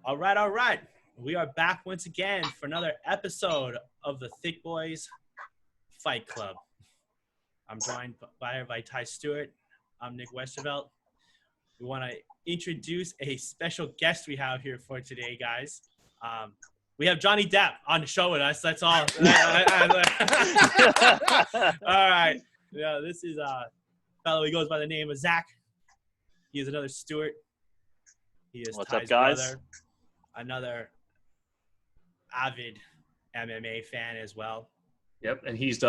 All right, all right. We are back once again for another episode of the Thick Boys Fight Club. I'm joined by Ty Stewart. I'm Nick Westervelt. We want to introduce a special guest we have here for today, guys. We have Johnny Depp on the show with us. That's all. All right. Yeah, this is a fellow. He goes by the name of Zach. He is another Stewart. He is What's Ty's up, guys? brother. Another avid MMA fan as well. Yep, and he's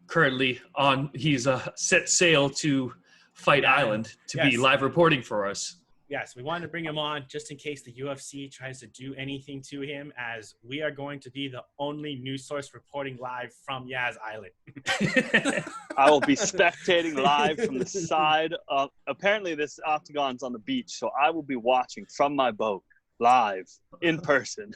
currently on. He's set sail to Fight Island to be live reporting for us. Yes, we wanted to bring him on just in case the UFC tries to do anything to him, as we are going to be the only news source reporting live from Yaz Island. I will be spectating live from the side of. Apparently, this octagon's on the beach, so I will be watching from my boat live in person.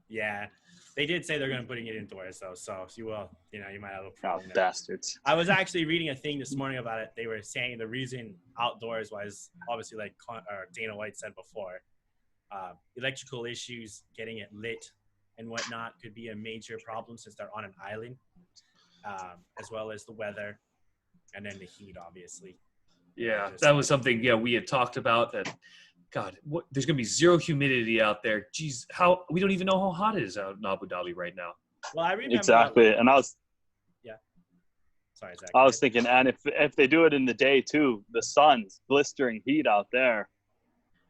Yeah, they did say they're going to putting it indoors though, so you will, you might have a problem. Bastards. I was actually reading a thing this morning about it. They were saying the reason outdoors was obviously like Dana White said before, electrical issues, getting it lit and whatnot could be a major problem since they're on an island, as well as the weather and then the heat, obviously. Yeah, that was something. Yeah, we had talked about that. God, there's going to be zero humidity out there. Jeez, we don't even know how hot it is out in Abu Dhabi right now. Well, I remember exactly, and I was. Yeah. Sorry, Zach. I was thinking, and if they do it in the day too, the sun's blistering heat out there.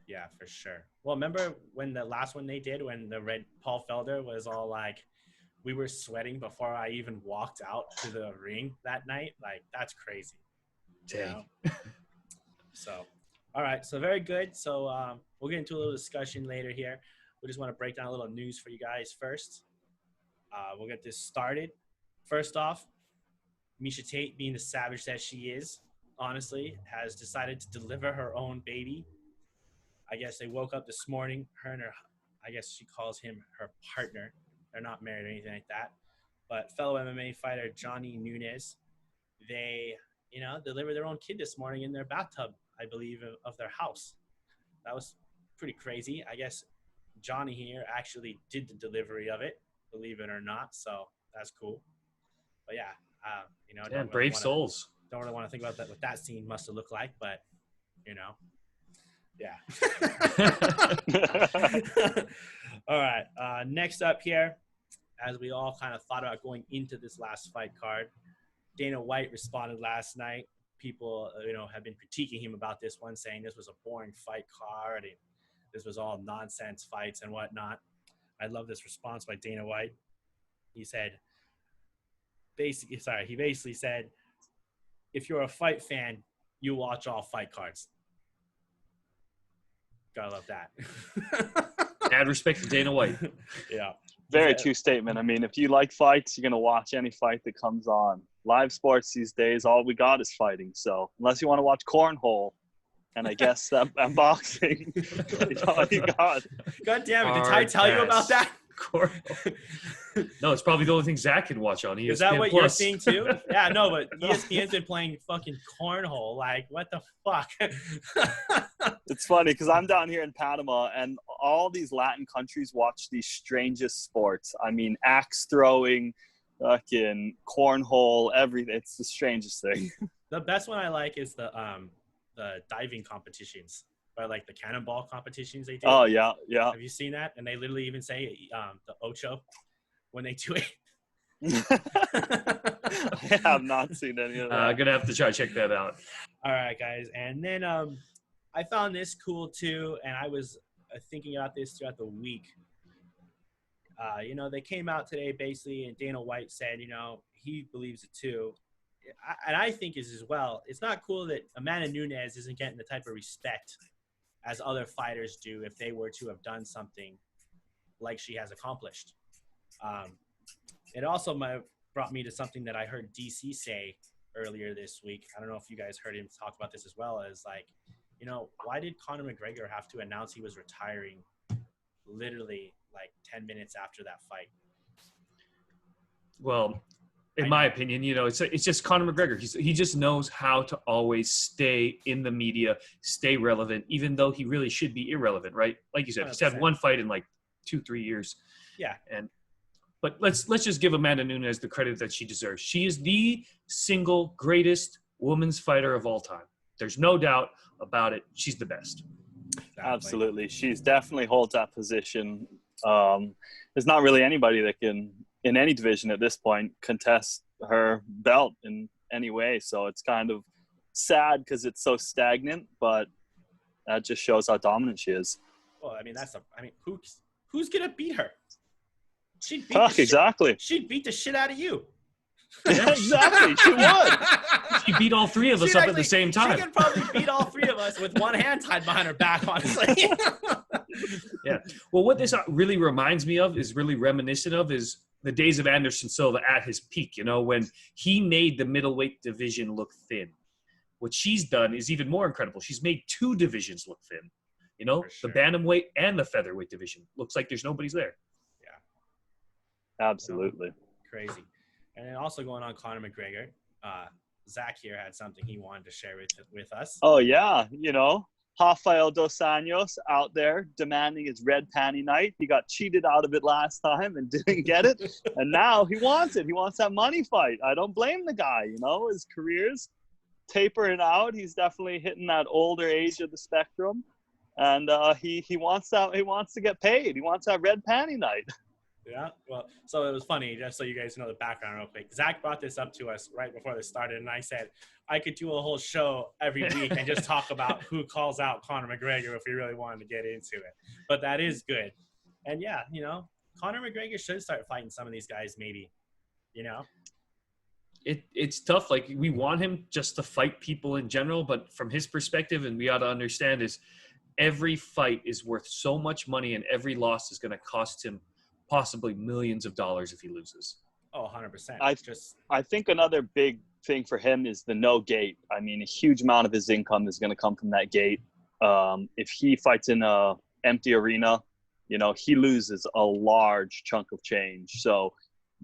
Yeah, for sure. Well, remember when the last one they did, when the red Paul Felder was all like, we were sweating before I even walked out to the ring that night? Like, that's crazy. Dang. So. All right, so very good. So we'll get into a little discussion later here. We just want to break down a little news for you guys first. We'll get this started. First off, Miesha Tate, being the savage that she is, honestly, has decided to deliver her own baby. I guess they woke up this morning, her and her, I guess she calls him her partner. They're not married or anything like that. But fellow MMA fighter Johnny Nunes, they, delivered their own kid this morning in their bathtub, I believe, of their house. That was pretty crazy. I guess Johnny here actually did the delivery of it, believe it or not. So that's cool. But yeah, brave souls. Don't really want to think about that, what that scene must have looked like, but yeah. All right. Next up here, as we all kind of thought about going into this last fight card, Dana White responded last night. People, have been critiquing him about this one, saying this was a boring fight card and this was all nonsense fights and whatnot. I love this response by Dana White. He basically said, if you're a fight fan, you watch all fight cards. Gotta love that. Add respect to Dana White. Yeah. Very true statement. I mean, if you like fights, you're going to watch any fight that comes on. Live sports these days, all we got is fighting. So unless you want to watch cornhole, and I guess that boxing, all you got. God damn it. Did Ty tell you about that? No, it's probably the only thing Zach can watch on ESPN+. Is that what you're seeing too? Yeah, no, but ESPN's been playing fucking cornhole. Like, what the fuck? It's funny because I'm down here in Panama, and all these Latin countries watch these strangest sports. I mean, axe throwing, fucking cornhole, everything. It's the strangest thing. The best one I like is the diving competitions, or like the cannonball competitions they do. Oh yeah. Have you seen that? And they literally even say the ocho when they do it. I have not seen any of that. I'm gonna have to try to check that out. All right, guys, and then I found this cool too, and I was thinking about this throughout the week. They came out today basically, and Dana White said, he believes it too. And I think is as well. It's not cool that Amanda Nunes isn't getting the type of respect as other fighters do if they were to have done something like she has accomplished. It also brought me to something that I heard DC say earlier this week. I don't know if you guys heard him talk about this as well, as like, why did Conor McGregor have to announce he was retiring literally like 10 minutes after that fight? Well, In my opinion, it's just Conor McGregor. He just knows how to always stay in the media, stay relevant, even though he really should be irrelevant, right? Like you said, 100%. He's had one fight in like 2-3 years. Yeah. But let's just give Amanda Nunes the credit that she deserves. She is the single greatest women's fighter of all time. There's no doubt about it. She's the best. Absolutely. She's definitely holds that position. There's not really anybody that can, in any division at this point, contest her belt in any way. So it's kind of sad because it's so stagnant, but that just shows how dominant she is. Well, I mean, who's gonna beat her? She'd beat exactly. She'd beat the shit out of you. Yeah, exactly. She would. She beat all three of us up at the same time. She could probably beat all three of us with one hand tied behind her back, honestly. Yeah. Well, what this really reminds me of is really reminiscent of is the days of Anderson Silva at his peak, when he made the middleweight division look thin. What she's done is even more incredible. She's made 2 divisions look thin. Sure. The bantamweight and the featherweight division. Looks like there's nobody's there. Yeah. Absolutely. Crazy. And then also going on Conor McGregor, Zach here had something he wanted to share with us. Oh, yeah. Rafael Dos Anjos out there demanding his red panty night. He got cheated out of it last time and didn't get it. And now he wants it. He wants that money fight. I don't blame the guy. His career's tapering out. He's definitely hitting that older age of the spectrum. And he wants that. He wants to get paid. He wants that red panty night. Yeah, well, so it was funny, just so you guys know the background real quick. Zach brought this up to us right before this started, and I said I could do a whole show every week and just talk about who calls out Conor McGregor if we really wanted to get into it. But that is good. And, yeah, Conor McGregor should start fighting some of these guys maybe, It's tough. Like, we want him just to fight people in general, but from his perspective, and we ought to understand, is every fight is worth so much money and every loss is going to cost him possibly millions of dollars if he loses. Oh, 100%. I think another big thing for him is the no gate. I mean, a huge amount of his income is going to come from that gate. If he fights in a empty arena, he loses a large chunk of change. So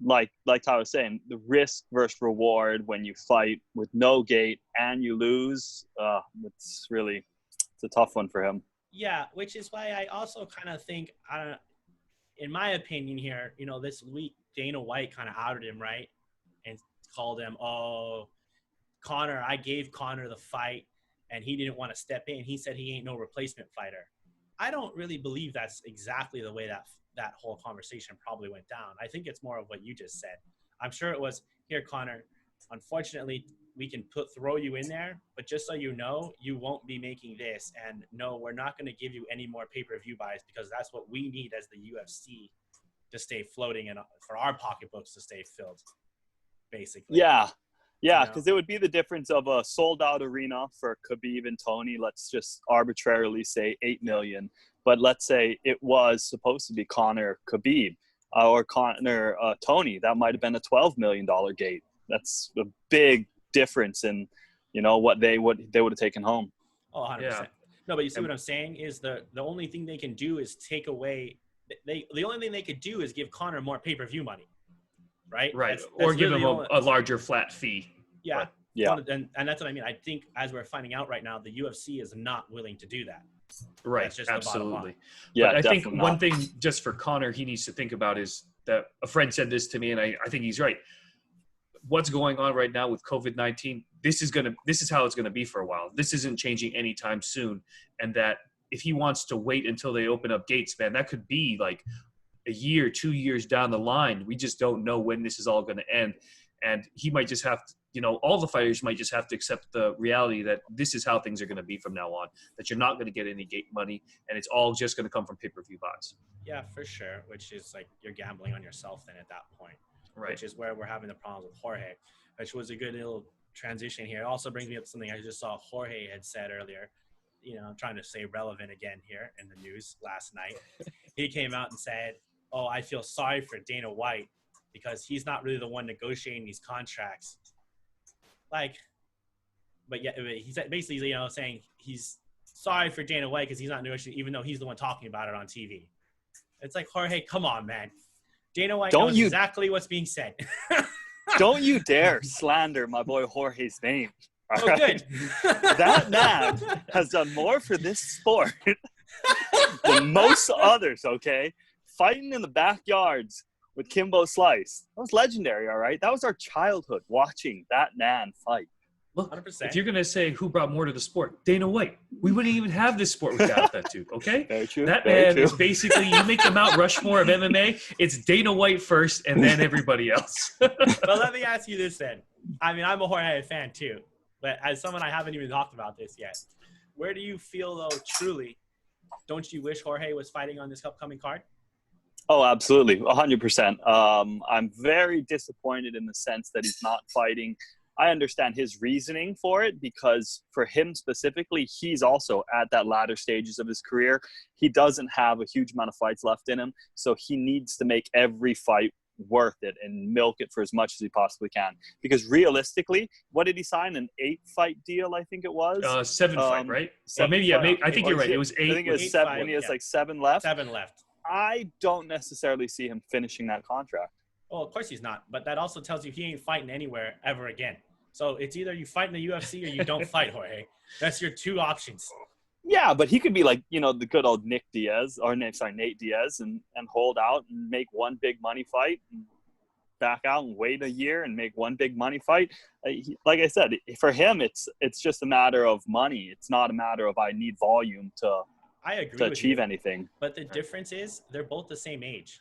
like I was saying, the risk versus reward when you fight with no gate and you lose, it's a tough one for him. Yeah, which is why I also kind of think, in my opinion here, this week, Dana White kind of outed him, right? And called him, Conor, I gave Conor the fight and he didn't want to step in. He said he ain't no replacement fighter. I don't really believe that's exactly the way that whole conversation probably went down. I think it's more of what you just said. I'm sure it was, here, Conor, unfortunately, we can throw you in there, but just so you know, you won't be making this. And no, we're not going to give you any more pay-per-view buys because that's what we need as the UFC to stay floating and for our pocketbooks to stay filled, basically. Yeah, because it would be the difference of a sold-out arena for Khabib and Tony. Let's just arbitrarily say 8 million. But let's say it was supposed to be Conor Khabib or Conor Tony. That might have been a $12 million gate. That's a big difference in what they would have taken home. Oh, 100%. Yeah. No, but you see what I'm saying is the only thing they can do is take away the only thing they could do is give Conor more pay-per-view money, right? That's or give him a larger flat fee. Yeah. Right. Yeah. And that's what I mean. I think as we're finding out right now, the UFC is not willing to do that. Right. Just absolutely. Yeah. But I think one thing just for Conor he needs to think about is that a friend said this to me, and I think he's right. What's going on right now with COVID-19, this is how it's going to be for a while. This isn't changing anytime soon. And that if he wants to wait until they open up gates, man, that could be like a year, 2 years down the line. We just don't know when this is all going to end. And he might just have to, all the fighters might just have to accept the reality that this is how things are going to be from now on, that you're not going to get any gate money and it's all just going to come from pay-per-view buys. Yeah, for sure. Which is like you're gambling on yourself then at that point. Right. Which is where we're having the problems with Jorge, which was a good little transition here. It also brings me up to something I just saw Jorge had said earlier, trying to stay relevant again here in the news last night. He came out and said, I feel sorry for Dana White because he's not really the one negotiating these contracts. But he said basically, saying he's sorry for Dana White because he's not negotiating, even though he's the one talking about it on TV. It's like, Jorge, come on, man. Dana White knows exactly what's being said. Don't you dare slander my boy Jorge's name. Oh, good. That man has done more for this sport than most others, okay? Fighting in the backyards with Kimbo Slice. That was legendary, all right? That was our childhood, watching that man fight. Look, 100%. if you're going to say who brought more to the sport, Dana White, we wouldn't even have this sport without that dude, okay? Very true. That very man true. is basically, you make the Mount Rushmore of MMA, it's Dana White first and then everybody else. But let me ask you this then. I mean, I'm a Jorge fan too, but as someone, I haven't even talked about this yet. Where do you feel, though, truly, don't you wish Jorge was fighting on this upcoming card? Oh, absolutely. 100%. I'm very disappointed in the sense that he's not fighting. I understand his reasoning for it because for him specifically, he's also at that latter stages of his career. He doesn't have a huge amount of fights left in him. So he needs to make every fight worth it and milk it for as much as he possibly can. Because realistically, what did he sign? An 8-fight deal, I think it was? 7-fight, right? Seven Maybe, fight. I think you're right. It was 8. I think it was 8 7 fight, when he has yeah. like 7 left. 7 left. I don't necessarily see him finishing that contract. Well, of course he's not. But that also tells you he ain't fighting anywhere ever again. So it's either you fight in the UFC or you don't fight, Jorge. That's your 2 options. Yeah, but he could be like, the good old Nate Diaz, and hold out and make one big money fight and back out and wait a year and make one big money fight. Like I said, for him, it's just a matter of money. It's not a matter of I need volume to I agree to with achieve you. anything. But the difference is they're both the same age.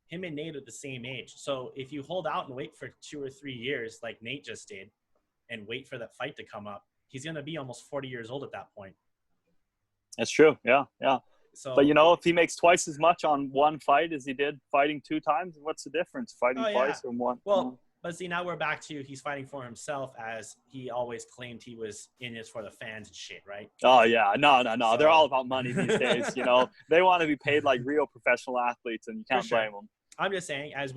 Him and Nate are the same age. So if you hold out and wait for 2 or 3 years like Nate just did and wait for that fight to come up, he's going to be almost 40 years old at that point. That's true. Yeah. So, But if he makes twice as much on one fight as he did fighting 2 times, what's the difference? Fighting twice or one? Well, but see, now we're back to he's fighting for himself as he always claimed he was in this for the fans and shit, right? Oh, yeah. No. So- They're all about money these days, They want to be paid like real professional athletes, and you can't sure. blame them. I'm just saying, as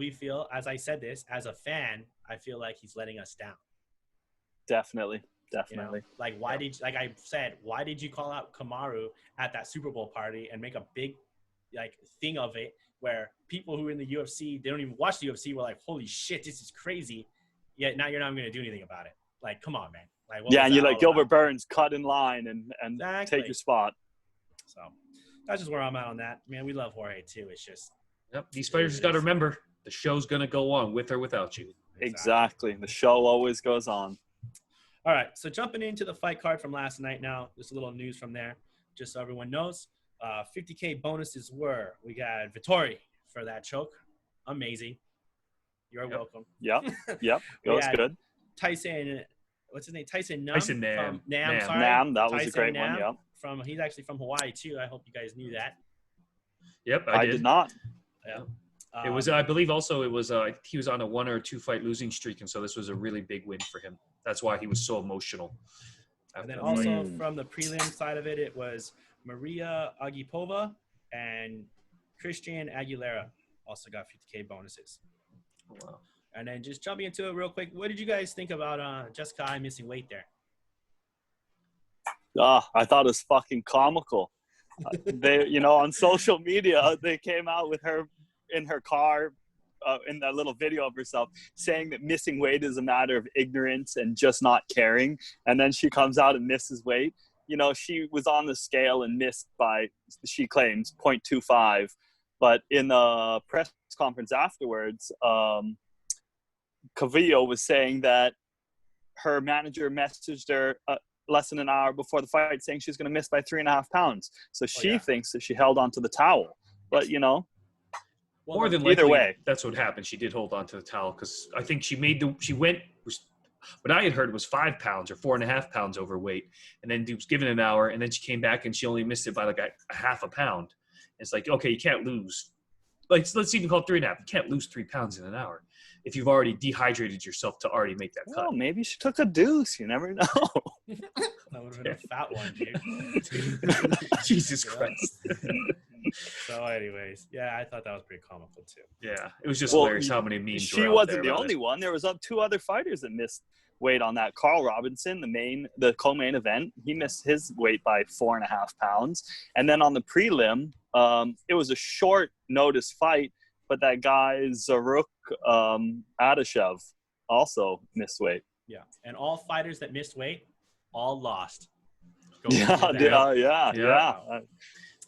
I said this, as a fan, I feel like he's letting us down. Definitely. Like why did you call out Kamaru at that Super Bowl party and make a big thing of it where people who are in the UFC, they don't even watch the UFC, were like, holy shit, this is crazy. Yet now you're not going to do anything about it. Like, come on, man. Like, what was And you that let all Gilbert about? Burns cut in line and Exactly. take your spot. So that's just where I'm at on that. Man, we love Jorge too. It's just Yep. These fighters just got to remember, the show's going to go on with or without you. Exactly. The show always goes on. All right, so jumping into the fight card from last night now, there's a little news from there, just so everyone knows. 50K bonuses were, we got Vittori for that choke. Amazing. You're welcome. Yep. That was good. Tyson, what's his name? Tyson Nam. Tyson Nam. From Nam, Nam. sorry. Nam, that was a Tyson great Nam one, yeah. He's actually from Hawaii too. I hope you guys knew that. Yep, I did not. Yeah. It was, I believe also it was, he was on a 1 or 2 fight losing streak. And so this was a really big win for him. That's why he was so emotional. And then also from the prelim side of it, it was Maria Agipova and Christian Aguilera also got 50K bonuses. Oh, wow. And then just jumping into it real quick, what did you guys think about Jessica Ai missing weight there? I thought it was fucking comical. They, on social media, they came out with her in her car, in that little video of herself, saying that missing weight is a matter of ignorance and just not caring. And then she comes out and misses weight. She was on the scale and missed by, she claims, 0.25. But in the press conference afterwards, Calvillo was saying that her manager messaged her less than an hour before the fight saying she's going to miss by 3.5 pounds. So she thinks that she held onto the towel. But, Well, more than likely, either way, that's what happened. She did hold on to the towel because I think what I had heard was 5 pounds or 4.5 pounds overweight. And then was given an hour and then she came back and she only missed it by like a half a pound. It's like, okay, you can't lose. Like, let's even call it 3.5. You can't lose 3 pounds in an hour if you've already dehydrated yourself to already make that cut. Well, maybe she took a deuce. You never know. That would have been a fat one, dude. Jesus Christ. So anyways, I thought that was pretty comical too. Yeah, it was just hilarious how many memes She were out wasn't there the about only it. one. There was 2 other fighters that missed weight on that. Carl Robinson, the co-main event, he missed his weight by 4.5 pounds. And then on the prelim, it was a short notice fight, but that guy Zaruk Adashev, also missed weight. Yeah, and all fighters that missed weight, all lost. Yeah.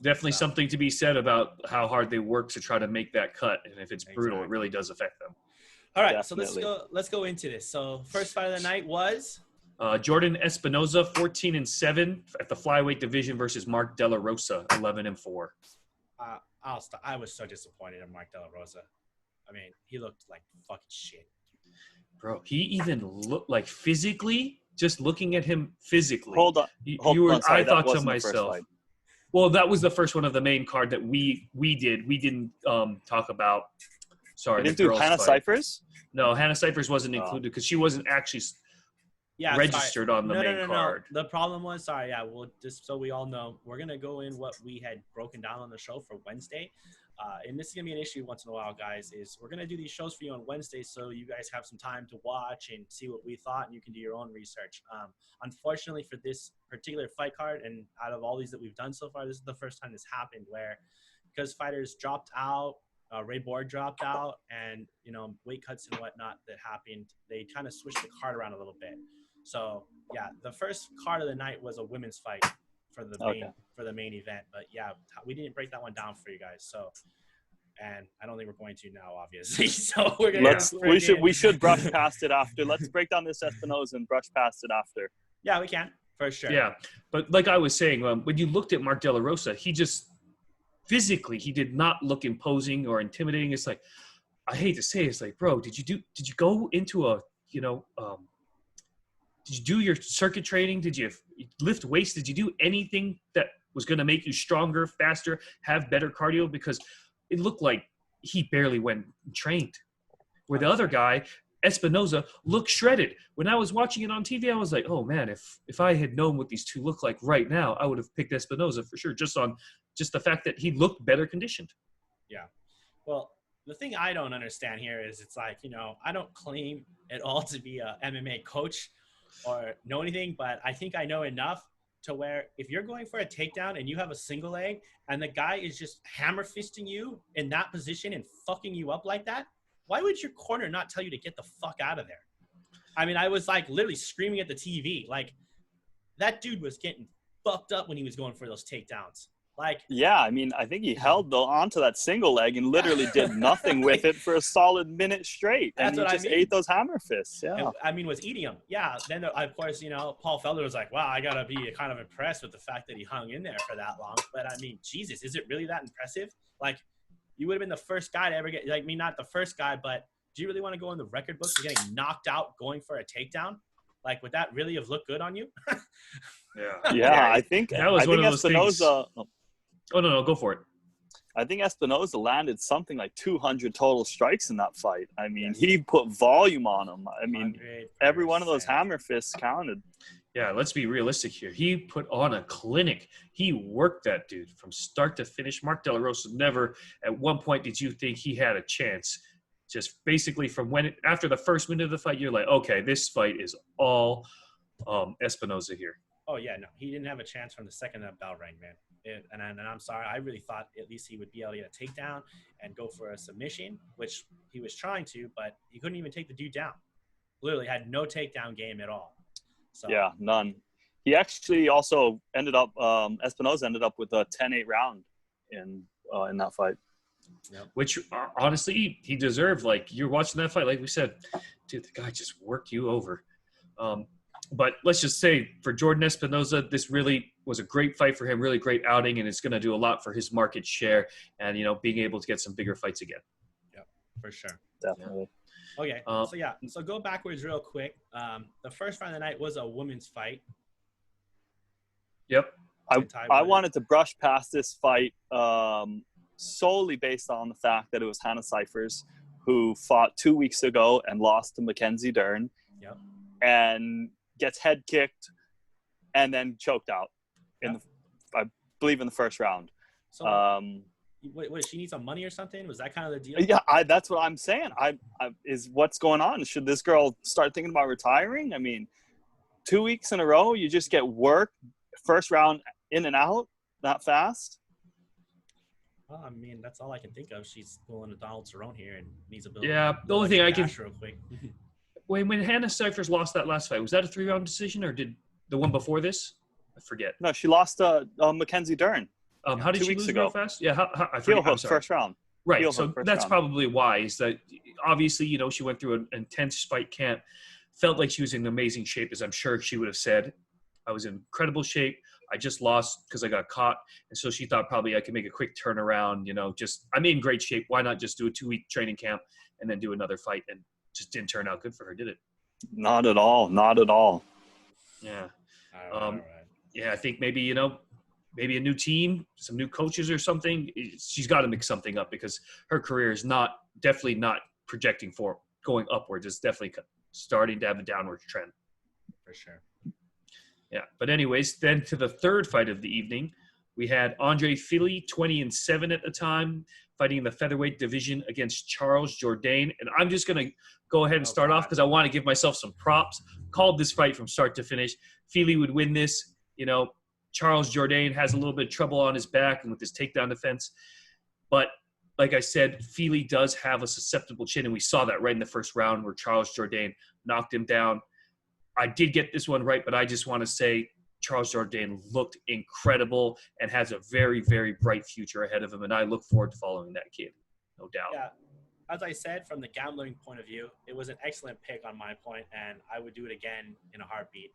Definitely So, something to be said about how hard they work to try to make that cut, and if it's brutal, it really does affect them. All right, Definitely. so let's go into this. So first fight of the night was Jordan Espinoza, 14-7 at the flyweight division versus Mark De La Rosa, 11-4. I was so disappointed in Mark De La Rosa. I mean, he looked like fucking shit. Bro, he even looked like physically, just looking at him physically. Hold on. I thought to myself, well, that was the first one of the main card that we did. We didn't talk about. Sorry, you didn't do Hannah Cyphers? No, Hannah Cyphers wasn't included because she wasn't actually registered on the main card. No. The problem was, well, just so we all know, we're going to go in what we had broken down on the show for Wednesday. And this is going to be an issue once in a while, guys, is we're going to do these shows for you on Wednesday so you guys have some time to watch and see what we thought, and you can do your own research. Unfortunately, for this particular fight card, and out of all these that we've done so far, this is the first time this happened where because fighters dropped out, Ray Borg dropped out, and, weight cuts and whatnot that happened, they kind of switched the card around a little bit. So, yeah, the first card of the night was a women's fight for the main event. But, yeah, we didn't break that one down for you guys. So, and I don't think we're going to now, obviously. So we're going to we should brush past it after. Let's break down this Espinoza and brush past it after. Yeah, we can, for sure. Yeah, but like I was saying, when you looked at Mark De La Rosa, he just physically he did not look imposing or intimidating. It's like, I hate to say it, it's like, bro, did you go into a did you do your circuit training? Did you lift weights? Did you do anything that was going to make you stronger, faster, have better cardio? Because it looked like he barely went and trained. Where the other guy, Espinoza, looked shredded. When I was watching it on TV, I was like, oh man, if I had known what these two look like right now, I would have picked Espinoza for sure, just the fact that he looked better conditioned. Yeah. Well, the thing I don't understand here is it's like, I don't claim at all to be a MMA coach or know anything, but I think I know enough to where if you're going for a takedown and you have a single leg and the guy is just hammer fisting you in that position and fucking you up like that, why would your corner not tell you to get the fuck out of there? I mean, I was like literally screaming at the TV. Like that dude was getting fucked up when he was going for those takedowns. Like, yeah, I mean, I think he held onto that single leg and literally did nothing with it for a solid minute straight. And he just ate those hammer fists. Yeah. And, was eating them. Yeah. Then, of course, Paul Felder was like, wow, I got to be kind of impressed with the fact that he hung in there for that long. But, I mean, Jesus, is it really that impressive? Like, you would have been the first guy to ever get – like, not the first guy, but do you really want to go in the record books for getting knocked out going for a takedown? Like, would that really have looked good on you? Yeah, I think that was one of those Espinoza – Oh, no, go for it. I think Espinoza landed something like 200 total strikes in that fight. I mean, he put volume on him. I mean, every one of those hammer fists counted. Yeah, let's be realistic here. He put on a clinic. He worked that dude from start to finish. Mark De La Rosa never at one point did you think he had a chance. Just basically from after the first minute of the fight, you're like, okay, this fight is all Espinoza here. Oh, yeah, no. He didn't have a chance from the second that bell rang, man. And I'm sorry. I really thought at least he would be able to get a takedown and go for a submission, which he was trying to, but he couldn't even take the dude down. Literally had no takedown game at all. So. Yeah, none. He actually also ended up Espinoza ended up with a 10-8 round in that fight. Yep. Which honestly he deserved. Like you're watching that fight, like we said, dude, the guy just worked you over. But let's just say for Jordan Espinoza, this really was a great fight for him, really great outing, and it's going to do a lot for his market share and, being able to get some bigger fights again. Yeah, for sure. Definitely. Okay, so go backwards real quick. The first fight of the night was a women's fight. Yep. I wanted to brush past this fight solely based on the fact that it was Hannah Cyphers, who fought 2 weeks ago and lost to Mackenzie Dern. Yep. And gets head kicked and then choked out I believe in the first round. So what, she need some money or something? Was that kind of the deal? Yeah, that's what I'm saying. Is what's going on? Should this girl start thinking about retiring? I mean, 2 weeks in a row, you just get work first round in and out that fast. Well, I mean, that's all I can think of. She's pulling a Donald Cerrone here and needs a bit. Yeah, the only thing I can real quick. when Hannah Cyphers lost that last fight, was that a 3-round decision or did the one before this? I forget. No, she lost Mackenzie Dern. How did 2 she weeks lose ago. real fast? Yeah, I Heel forget. I'm hook, sorry. first round. Right. Heel So hook, first that's round. probably why, is that obviously, you know, she went through an intense fight camp, felt like she was in amazing shape, as I'm sure she would have said. I was in incredible shape. I just lost because I got caught. And so she thought probably I could make a quick turnaround, you know, I'm in great shape. Why not just do a 2-week training camp and then do another fight? And just didn't turn out good for her, did it? Not at all. Not at all. Yeah. All right. Yeah, I think maybe, you know, maybe a new team, some new coaches or something. She's got to mix something up because her career is definitely not projecting for going upwards. It's definitely starting to have a downward trend. For sure. Yeah. But anyways, then to the third fight of the evening, we had Andre Fili, 20-7 at the time, fighting in the featherweight division against Charles Jourdain. And I'm just going to go ahead and start off because I want to give myself some props. Called this fight from start to finish. Fili would win this. You know, Charles Jourdain has a little bit of trouble on his back and with his takedown defense. But like I said, Fili does have a susceptible chin, and we saw that right in the first round where Charles Jourdain knocked him down. I did get this one right, but I just want to say Charles Jourdain looked incredible and has a very, very bright future ahead of him, and I look forward to following that kid, no doubt. Yeah, as I said, from the gambling point of view, it was an excellent pick on my point, and I would do it again in a heartbeat.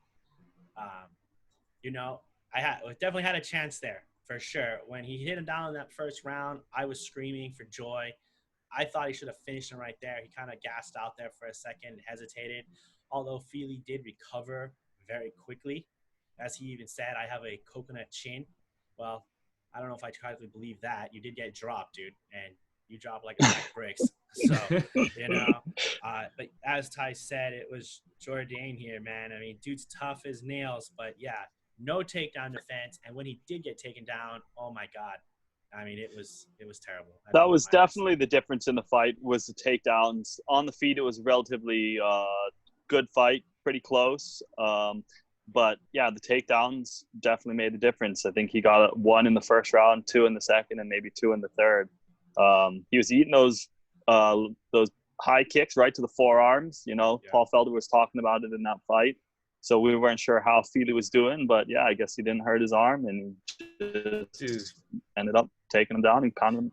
You know, I definitely had a chance there for sure. When he hit him down in that first round, I was screaming for joy. I thought he should have finished him right there. He kind of gassed out there for a second, hesitated. Although Fili did recover very quickly. As he even said, I have a coconut chin. Well, I don't know if I totally believe that. You did get dropped, dude, and you dropped like a bag of bricks. So, you know, but as Ty said, it was Jourdain here, man. I mean, dude's tough as nails, but yeah, no takedown defense. And when he did get taken down, oh my God. I mean, it was terrible. That was definitely the difference in the fight was the takedowns. On the feet, it was relatively good fight, pretty close. But yeah, the takedowns definitely made a difference. I think he got 1 in the first round, 2 in the second, and maybe 2 in the third. He was eating those high kicks right to the forearms. You know, yeah. Paul Felder was talking about it in that fight. So we weren't sure how Fili was doing, but yeah, I guess he didn't hurt his arm and just ended up taking him down and pounding him.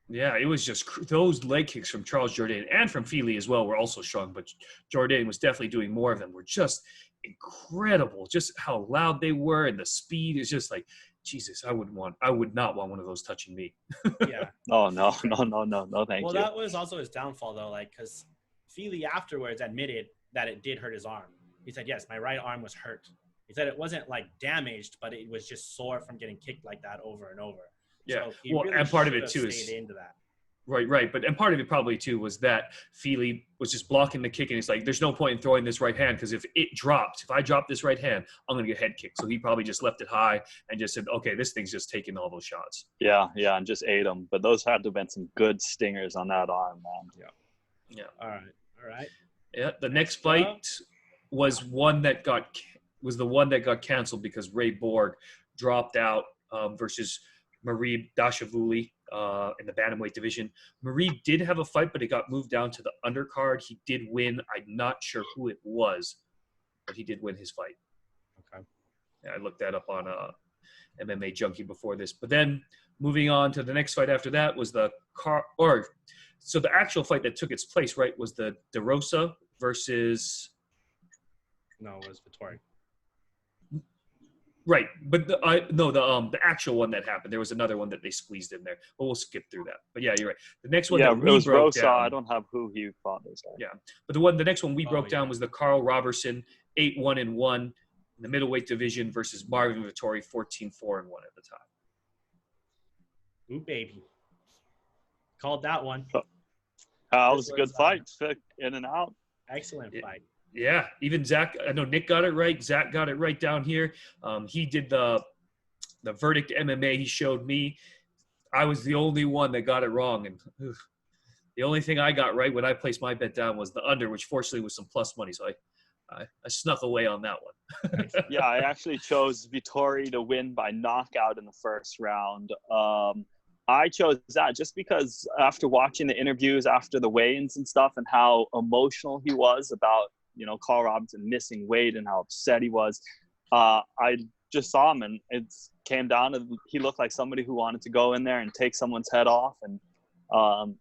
Yeah, it was just those leg kicks from Charles Jourdain and from Fili as well were also strong, but Jourdain was definitely doing more of them. Were just incredible, just how loud they were and the speed is just like, Jesus, I would not want one of those touching me. Yeah. Oh, no, thank you. Well, that was also his downfall, though, like, because Fili afterwards admitted that it did hurt his arm. He said, yes, my right arm was hurt. He said it wasn't, like, damaged, but it was just sore from getting kicked like that over and over. Yeah, so well, really and part of it, too, is into that. Right. And part of it probably, too, was that Fili was just blocking the kick, and he's like, there's no point in throwing this right hand because if I drop this right hand, I'm going to get head kicked. So he probably just left it high and just said, okay, this thing's just taking all those shots. Yeah, and just ate them. But those had to have been some good stingers on that arm, man. Yeah. All right. Yeah, the next fight was the one that got canceled because Ray Borg dropped out versus Marib Dashavuli in the bantamweight division. Marib did have a fight, but it got moved down to the undercard. He did win. I'm not sure who it was, but he did win his fight. Okay. Yeah, I looked that up on MMA Junkie before this. But then moving on to the next fight after that was the actual fight that took its place, right, was the DeRosa versus... No, it was Vittori. Right, but the actual one that happened, there was another one that they squeezed in there, but we'll skip through that. But yeah, you're right. The next one, yeah, that we it was broke Rosa. down, I don't have who he fought this guy. Yeah, but the next one we broke down was the Carl Robertson 8-1-1 in the middleweight division versus Marvin Vittori 14-4-1 at the time. Ooh, baby, called that one. That was a good fight, in and out. Excellent fight. Yeah, even Zach. I know Nick got it right. Zach got it right down here. He did the verdict MMA. He showed me. I was the only one that got it wrong, and the only thing I got right when I placed my bet down was the under, which fortunately was some plus money. So I snuck away on that one. Yeah, I actually chose Vittori to win by knockout in the first round. I chose that just because after watching the interviews after the weigh-ins and stuff and how emotional he was about, Carl Robinson missing weight and how upset he was, I just saw him and it came down to he looked like somebody who wanted to go in there and take someone's head off, and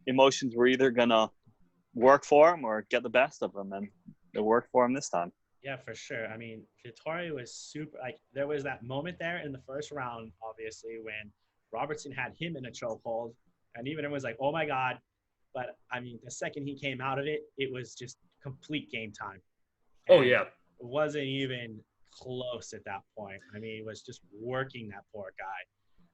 emotions were either going to work for him or get the best of him, and it worked for him this time. Yeah, for sure. I mean, Vettori was super, there was that moment there in the first round, obviously, when Robertson had him in a chokehold, and even it was like, oh my God. But I mean, the second he came out of it, it was just complete game time. Oh, yeah. It wasn't even close at that point. I mean, it was just working that poor guy.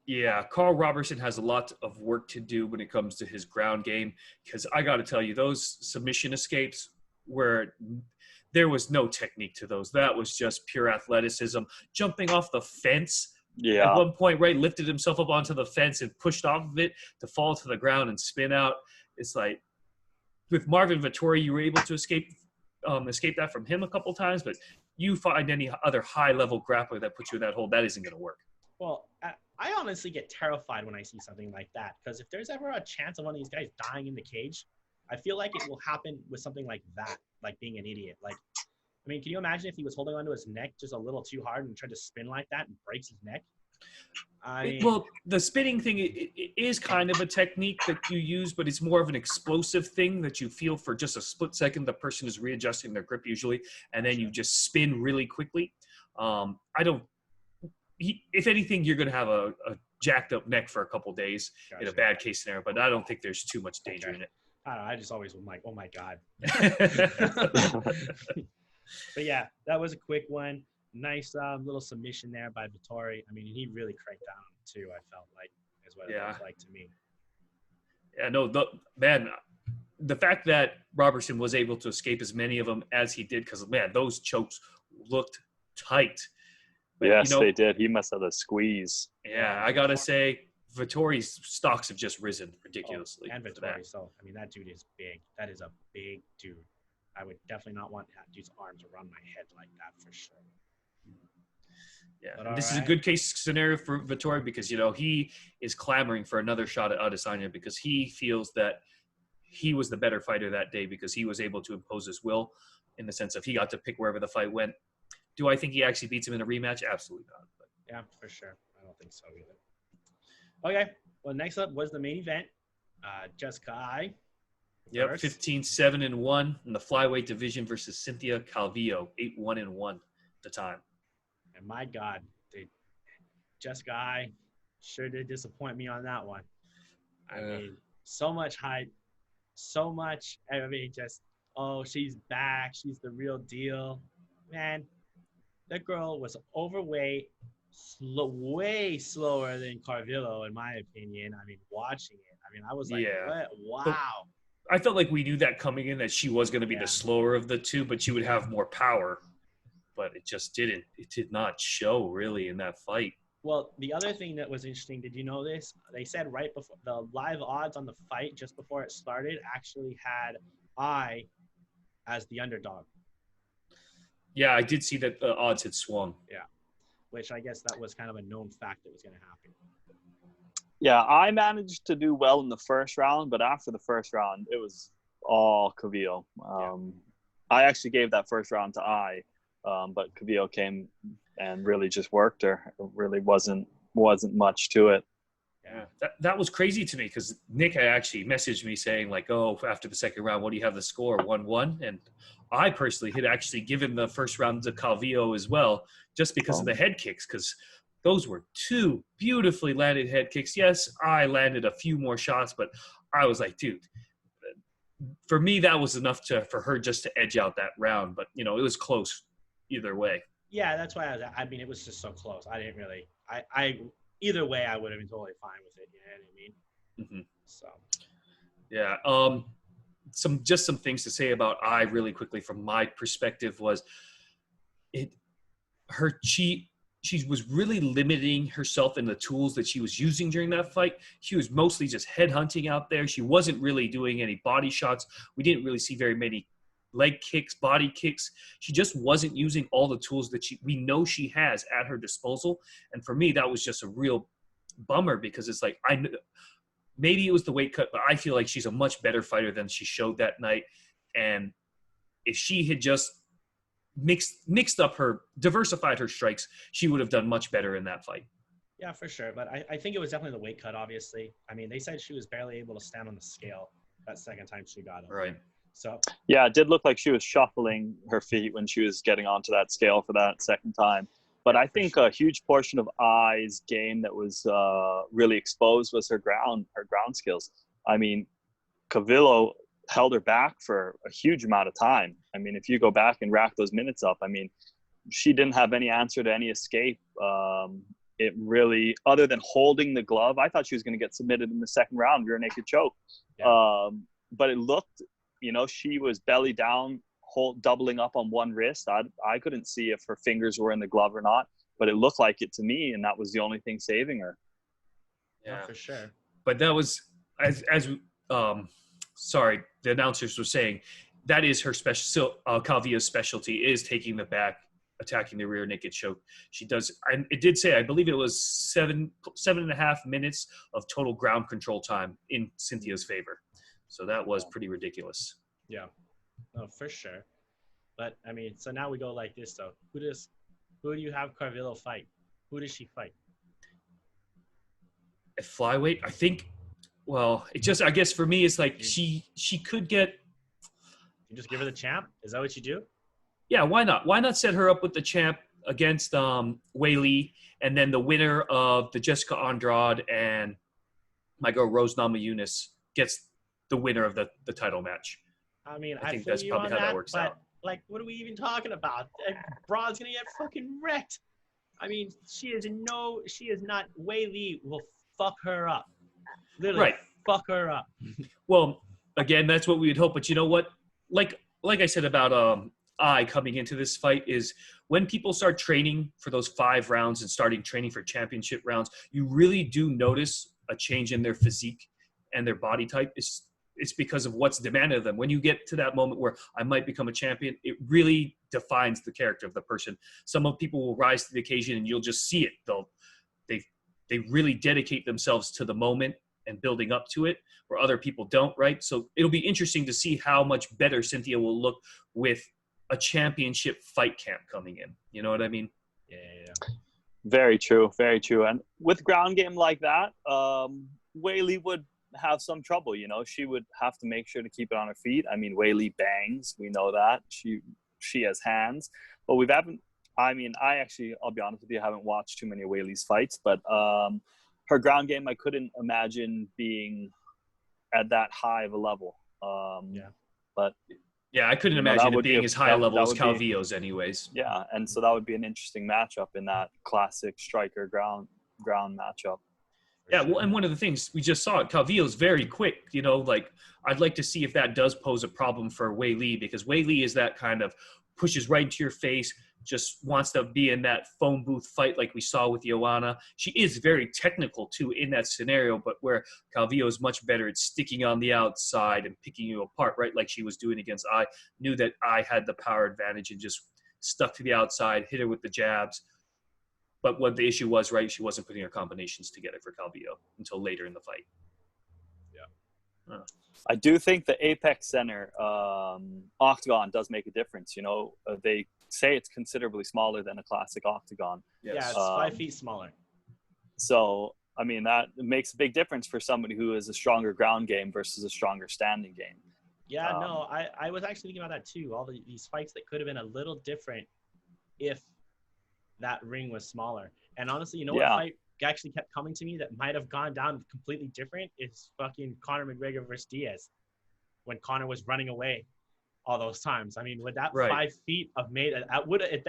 Yeah, Carl Robertson has a lot of work to do when it comes to his ground game, because I got to tell you, those submission escapes where there was no technique to those. That was just pure athleticism. Jumping off the fence. Yeah. At one point, right, lifted himself up onto the fence and pushed off of it to fall to the ground and spin out. It's like with Marvin Vettori, you were able to escape that from him a couple times, but you find any other high-level grappler that puts you in that hole, that isn't going to work. Well, I honestly get terrified when I see something like that, because if there's ever a chance of one of these guys dying in the cage, I feel like it will happen with something like that, like being an idiot. Like, I mean, can you imagine if he was holding onto his neck just a little too hard and tried to spin like that and breaks his neck? Well, the spinning thing is kind of a technique that you use, but it's more of an explosive thing that you feel for just a split second. The person is readjusting their grip usually, and then you just spin really quickly. If anything, you're going to have a jacked up neck for a couple days in a bad case scenario, but I don't think there's too much danger in it. I don't know. I just always am like, oh my God. But yeah, that was a quick one. Nice little submission there by Vettori. I mean, he really cranked down too, I felt like, is what it looked like to me. Yeah, no, the fact that Robertson was able to escape as many of them as he did, because, man, those chokes looked tight. But, yes, they did. He must have a squeeze. Yeah, I got to say, Vettori's stocks have just risen ridiculously. And Vettori, so, I mean, that dude is big. That is a big dude. I would definitely not want that dude's arms around my head like that for sure. Yeah, this is a good case scenario for Vettori because, he is clamoring for another shot at Adesanya because he feels that he was the better fighter that day because he was able to impose his will in the sense of he got to pick wherever the fight went. Do I think he actually beats him in a rematch? Absolutely not. But. Yeah, for sure. I don't think so either. Okay, well, next up was the main event. Jessica Eye. Yep, 15-7-1 in the flyweight division versus Cynthia Calvillo, 8-1-1 at the time. And my God, Jessica Eye sure did disappoint me on that one. I mean, so much hype, so much, everybody just, oh, she's back, she's the real deal. Man, that girl was overweight, way slower than Calvillo, in my opinion. I mean, watching it, I mean, I was like, what? Wow. I felt like we knew that coming in, that she was going to be the slower of the two, but she would have more power. But it just didn't. It did not show, really, in that fight. Well, the other thing that was interesting, did you know this? They said right before the live odds on the fight, just before it started, actually had I as the underdog. Yeah, I did see that the odds had swung. Yeah, which I guess that was kind of a known fact that was going to happen. Yeah, I managed to do well in the first round, but after the first round, it was all Calvillo. I actually gave that first round to I, but Calvillo came and really just worked her. It really wasn't much to it. Yeah, that was crazy to me because Nick had actually messaged me saying like, oh, after the second round, what do you have the score? 1-1? And I personally had actually given the first round to Calvillo as well, just because of the head kicks, because those were two beautifully landed head kicks. Yes, I landed a few more shots, but I was like, dude, for me, that was enough for her just to edge out that round. But, it was close either way. Yeah, that's why I mean, it was just so close. I didn't really – either way, I would have been totally fine with it. You know what I mean? Mm-hmm. So. Yeah. Some things to say about I really quickly from my perspective was she was really limiting herself in the tools that she was using during that fight. She was mostly just headhunting out there. She wasn't really doing any body shots. We didn't really see very many leg kicks, body kicks. She just wasn't using all the tools that we know she has at her disposal. And for me, that was just a real bummer because it's like maybe it was the weight cut, but I feel like she's a much better fighter than she showed that night. And if she had just diversified her strikes, she would have done much better in that fight. Yeah, for sure. But I think it was definitely the weight cut, obviously. I mean, they said she was barely able to stand on the scale that second time she got up. Right. So Yeah, it did look like she was shuffling her feet when she was getting onto that scale for that second time. But I think a huge portion of Ai's game that was really exposed was her ground skills. I mean, Calvillo held her back for a huge amount of time. I mean, if you go back and rack those minutes up, I mean, she didn't have any answer to any escape. It really, other than holding the glove, I thought she was going to get submitted in the second round, rear naked choke. Yeah. But it looked, she was belly down, doubling up on one wrist. I couldn't see if her fingers were in the glove or not, but it looked like it to me, and that was the only thing saving her. Yeah, for sure. But that was the announcers were saying that is her special. So Calvillo's specialty is taking the back, attacking the rear naked choke. She does, and it did say, I believe it was 7.5 minutes of total ground control time in Cynthia's favor. So that was pretty ridiculous. Yeah, no, for sure. But I mean, so now we go like this though. Who do you have Calvillo fight? Who does she fight? At flyweight, I think. Well, I guess for me, it's like she could get. You just give her the champ. Is that what you do? Yeah, why not? Why not set her up with the champ against Weili, and then the winner of the Jessica Andrade and my girl Rose Namajunas gets the winner of the title match. I mean, I think that's probably how that works out. Like, what are we even talking about? Braun's gonna get fucking wrecked. I mean, she is not. Weili will fuck her up. Literally, fuck her up. Well, again, that's what we would hope. But you know what? Like I said about coming into this fight is when people start training for those 5 rounds and starting training for championship rounds, you really do notice a change in their physique and their body type. It's because of what's demanded of them. When you get to that moment where I might become a champion, it really defines the character of the person. Some of people will rise to the occasion and you'll just see it. They really dedicate themselves to the moment and building up to it, where other people don't, right? So it'll be interesting to see how much better Cynthia will look with a championship fight camp coming in. You know what I mean? Yeah. Very true, very true. And with ground game like that, Weili would have some trouble. She would have to make sure to keep it on her feet. I mean, Weili bangs, we know that. She has hands, but I'll be honest with you, I haven't watched too many of Weili's fights, but her ground game, I couldn't imagine being at that high of a level. But yeah, I couldn't imagine it being as high a level as Calvillo's anyways. Yeah, and so that would be an interesting matchup in that classic striker ground matchup. Yeah, well, and one of the things we just saw, Calvillo's very quick. I'd like to see if that does pose a problem for Weili, because Weili is that kind of pushes right into your face, just wants to be in that phone booth fight like we saw with Joanna. She is very technical, too, in that scenario, but where Calvillo is much better at sticking on the outside and picking you apart, right, like she was doing against I. Knew that I had the power advantage and just stuck to the outside, hit her with the jabs. But what the issue was, right, she wasn't putting her combinations together for Calvillo until later in the fight. Yeah. I do think the Apex Center octagon does make a difference. They say it's considerably smaller than a classic octagon. Yes. Yeah, it's 5 feet smaller. So, I mean, that makes a big difference for somebody who is a stronger ground game versus a stronger standing game. Yeah, no, I was actually thinking about that too. All these fights that could have been a little different if that ring was smaller. And honestly, what fight actually kept coming to me that might have gone down completely different is fucking Conor McGregor versus Diaz, when Conor was running away all those times. I mean, would that 5 feet have made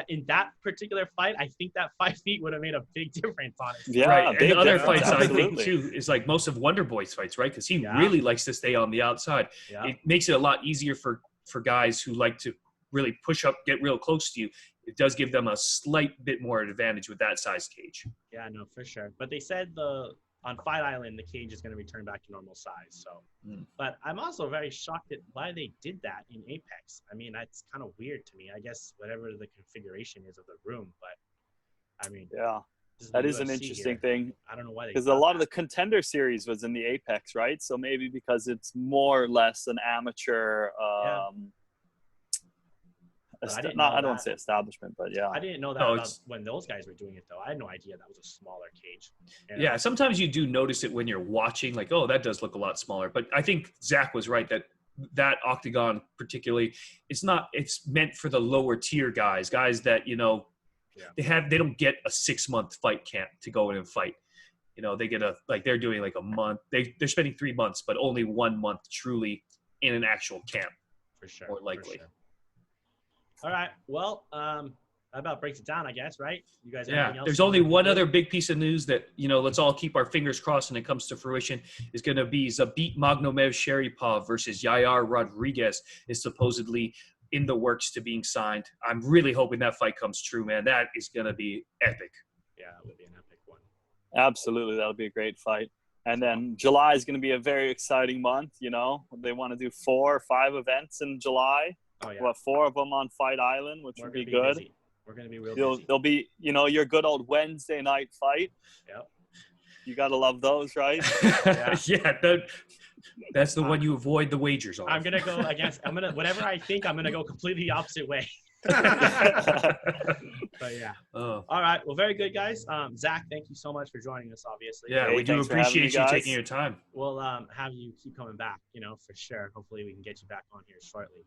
in that particular fight? I think that 5 feet would have made a big difference, honestly. Yeah, right. And the other fights, absolutely. I think too, is like most of Wonder Boy's fights, right? Because he really likes to stay on the outside. Yeah. It makes it a lot easier for guys who like to really push up, get real close to you. It does give them a slight bit more advantage with that size cage. Yeah, no, for sure. But they said on Fight Island, the cage is going to return back to normal size. So, but I'm also very shocked at why they did that in Apex. I mean, that's kind of weird to me. I guess whatever the configuration is of the room, but I mean, This That the is an UFC interesting here. thing. I don't know why they. Because a lot of the Contender Series was in the Apex, right? So maybe because it's more or less an amateur, But I didn't not, know I don't want that. to say establishment, but yeah. I didn't know that No, about it's- when those guys were doing it though. I had no idea that was a smaller cage. You know? Yeah, sometimes you do notice it when you're watching, like, oh, that does look a lot smaller. But I think Zach was right that octagon particularly, it's meant for the lower tier guys that, they don't get a 6-month fight camp to go in and fight. They get they're doing like a month. They're spending 3 months, but only 1 month truly in an actual camp. For sure. More likely. For sure. All right. Well, that about breaks it down, I guess, right? You guys. Yeah. There's only one other big piece of news that, let's all keep our fingers crossed when it comes to fruition, is going to be Zabit Magnomev Sharipov versus Yair Rodriguez is supposedly in the works to being signed. I'm really hoping that fight comes true, man. That is going to be epic. Yeah, it would be an epic one. Absolutely. That'll be a great fight. And then July is going to be a very exciting month. They want to do 4 or 5 events in July. Oh, yeah. 4 of them on Fight Island, which would be good. Busy. We're going to be real busy. There'll be, your good old Wednesday night fight. Yep. You got to love those, right? Yeah, that's the one you avoid the wagers on. I'm going to go against, whatever I think, I'm going to go completely the opposite way. But yeah. Oh. All right. Well, very good, guys. Zach, thank you so much for joining us, obviously. Yeah, we do thanks for having appreciate me, you guys. taking your time. We'll have you keep coming back, for sure. Hopefully we can get you back on here shortly.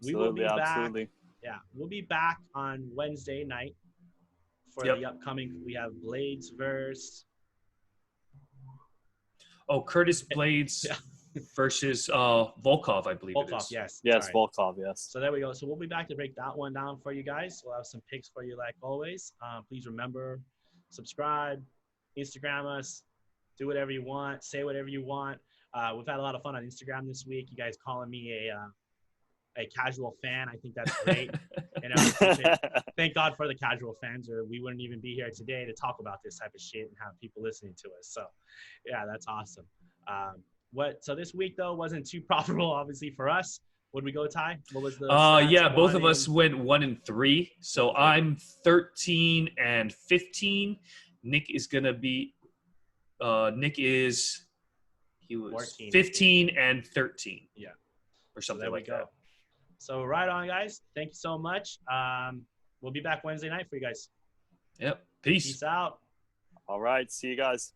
We will be Absolutely. back. Yeah, we'll be back on Wednesday night for the upcoming. We have Blades versus. Oh, Curtis Blades versus Volkov, I believe it Volkov, is. yes. Yes, Sorry. Volkov, yes. So there we go. So we'll be back to break that one down for you guys. We'll have some picks for you like always. Please remember, subscribe, Instagram us, do whatever you want, say whatever you want. We've had a lot of fun on Instagram this week. You guys calling me a casual fan. I think that's great. Thank God for the casual fans, or we wouldn't even be here today to talk about this type of shit and have people listening to us. So yeah, that's awesome. So this week though wasn't too profitable, obviously, for us. Would we go, Ty? What was the stats? Both of us went 1-3. So I'm 13-15. Nick is gonna be he was 14. 15-13. Yeah. Or something there like we go. that. So right on, guys. Thank you so much. We'll be back Wednesday night for you guys. Yep. Peace. Peace out. All right. See you guys.